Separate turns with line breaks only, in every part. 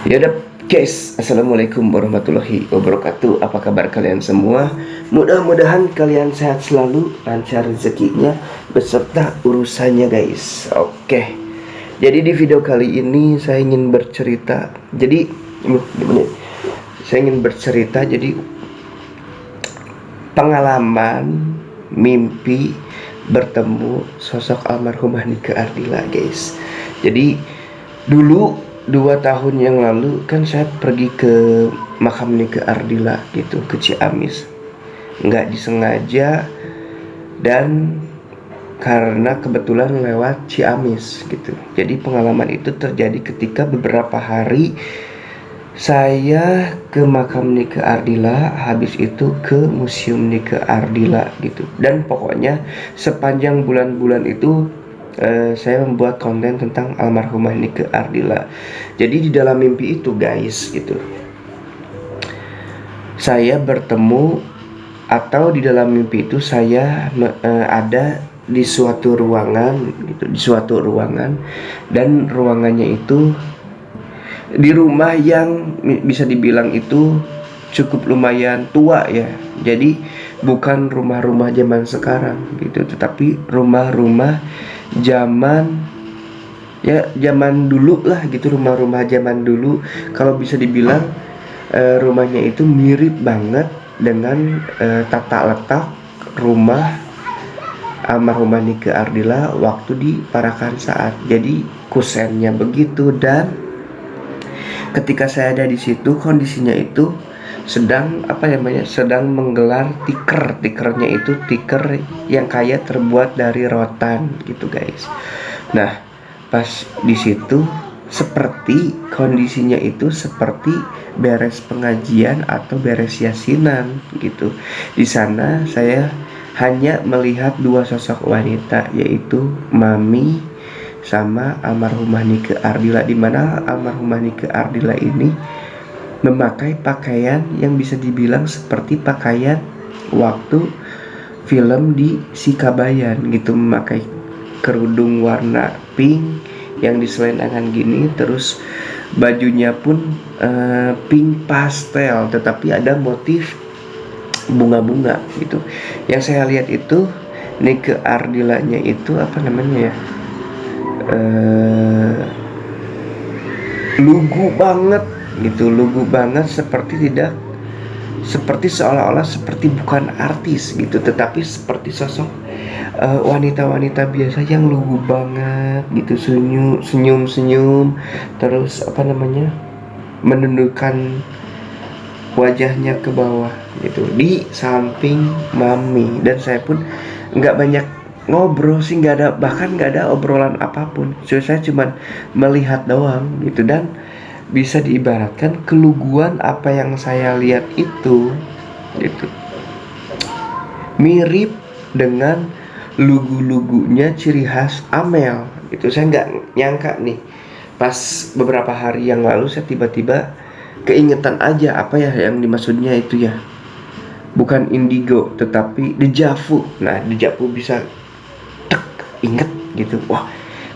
Ya udah guys, assalamualaikum warahmatullahi wabarakatuh. Apa kabar kalian semua? Mudah-mudahan kalian sehat selalu, lancar rezekinya beserta urusannya guys. Oke. Jadi di video kali ini saya ingin bercerita. Saya ingin bercerita. Jadi pengalaman mimpi bertemu sosok almarhumah Nike Ardila guys. Jadi dulu 2 tahun yang lalu kan saya pergi ke makam Nike Ardila gitu, ke Ciamis, nggak disengaja, dan karena kebetulan lewat Ciamis gitu. Jadi pengalaman itu terjadi ketika beberapa hari saya ke makam Nike Ardila, habis itu ke museum Nike Ardila gitu. Dan pokoknya sepanjang bulan-bulan itu saya membuat konten tentang almarhumah Nike Ardila. Jadi di dalam mimpi itu guys gitu, saya bertemu, atau di dalam mimpi itu saya ada di suatu ruangan gitu, di suatu ruangan, dan ruangannya itu di rumah yang bisa dibilang itu cukup lumayan tua ya. Jadi bukan rumah-rumah zaman sekarang gitu, tetapi rumah-rumah zaman, ya zaman dulu lah gitu, rumah-rumah zaman dulu. Kalau bisa dibilang rumahnya itu mirip banget dengan tata letak rumah almarhumah Nike Ardila waktu di Parakan Saat. Jadi kusennya begitu. Dan ketika saya ada di situ, kondisinya itu sedang sedang menggelar tiker. Tikernya itu tiker yang kayak terbuat dari rotan gitu guys. Nah, pas di situ seperti kondisinya itu seperti beres pengajian atau beres yasinan gitu. Di sana saya hanya melihat dua sosok wanita, yaitu Mami sama almarhumah Nike Ardila, di mana almarhumah Nike Ardila ini memakai pakaian yang bisa dibilang seperti pakaian waktu film di Sikabayan gitu, memakai kerudung warna pink yang diselendangkan gini, terus bajunya pun pink pastel tetapi ada motif bunga-bunga gitu. Yang saya lihat itu Nike Ardilanya itu eh, lugu banget gitu, lugu banget, seperti seolah-olah seperti bukan artis gitu, tetapi seperti sosok wanita-wanita biasa yang lugu banget gitu, senyum-senyum, terus menundukkan wajahnya ke bawah gitu di samping Mami. Dan saya pun nggak banyak ngobrol sih, bahkan nggak ada obrolan apapun. So, saya cuman melihat doang gitu. Dan bisa diibaratkan keluguan apa yang saya lihat itu gitu mirip dengan lugu-lugunya ciri khas Amel itu. Saya nggak nyangka nih, pas beberapa hari yang lalu saya tiba-tiba keingetan aja apa ya yang dimaksudnya itu ya, bukan indigo tetapi dejavu. Nah, dejavu bisa tek inget gitu, wah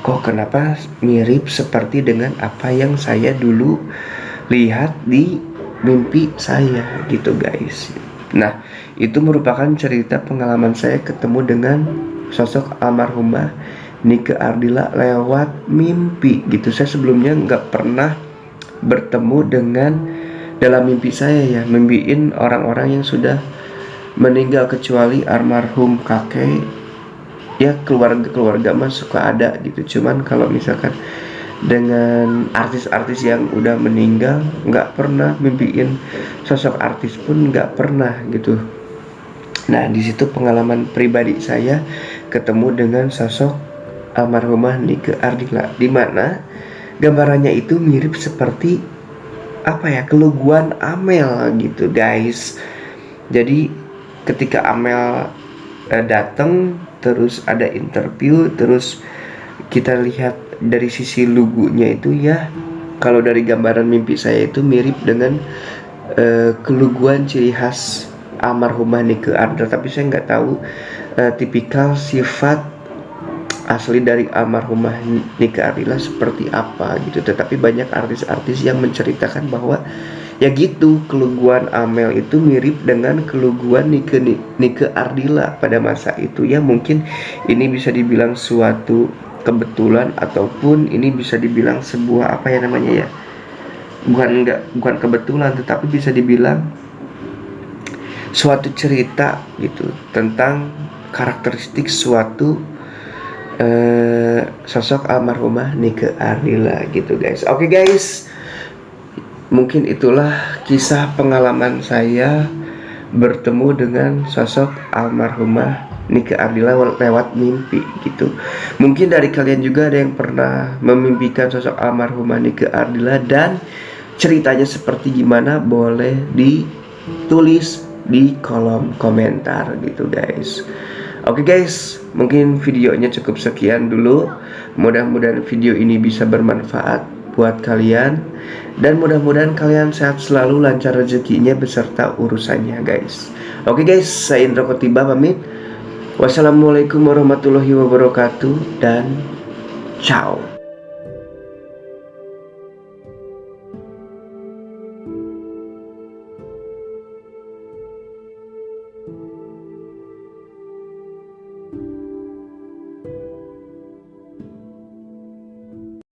kok kenapa mirip seperti dengan apa yang saya dulu lihat di mimpi saya gitu guys. Nah, itu merupakan cerita pengalaman saya ketemu dengan sosok almarhumah Nike Ardila lewat mimpi gitu. Saya sebelumnya nggak pernah bertemu dengan, dalam mimpi saya ya, mimpiin orang-orang yang sudah meninggal kecuali almarhum kakek. Ya keluarga mah suka ada gitu, cuman kalau misalkan dengan artis-artis yang udah meninggal nggak pernah, mimpiin sosok artis pun nggak pernah gitu. Nah, di situ pengalaman pribadi saya ketemu dengan sosok almarhumah Nike Ardila, di mana gambarannya itu mirip seperti keluguan Amel gitu guys. Jadi ketika Amel datang, terus ada interview, terus kita lihat dari sisi lugunya itu ya, kalau dari gambaran mimpi saya itu mirip dengan keluguan ciri khas almarhumah Nike Ardila. Tapi saya nggak tahu tipikal sifat asli dari almarhumah Nike Ardilla seperti apa gitu. Tetapi banyak artis-artis yang menceritakan bahwa ya gitu, keluguan Amel itu mirip dengan keluguan Nike Ardilla pada masa itu. Ya mungkin ini bisa dibilang suatu kebetulan ataupun ini bisa dibilang sebuah apa ya namanya ya, bukan kebetulan, tetapi bisa dibilang suatu cerita gitu tentang karakteristik suatu sosok almarhumah Nike Ardilla gitu guys. Oke guys, mungkin itulah kisah pengalaman saya bertemu dengan sosok almarhumah Nike Ardilla lewat mimpi gitu. Mungkin dari kalian juga ada yang pernah memimpikan sosok almarhumah Nike Ardilla dan ceritanya seperti gimana, boleh ditulis di kolom komentar gitu guys. Oke guys, mungkin videonya cukup sekian dulu. Mudah-mudahan video ini bisa bermanfaat buat kalian, dan mudah-mudahan kalian sehat selalu, lancar rezekinya beserta urusannya guys. Oke guys, saya Indra Kotiba pamit. Wassalamualaikum warahmatullahi wabarakatuh dan ciao.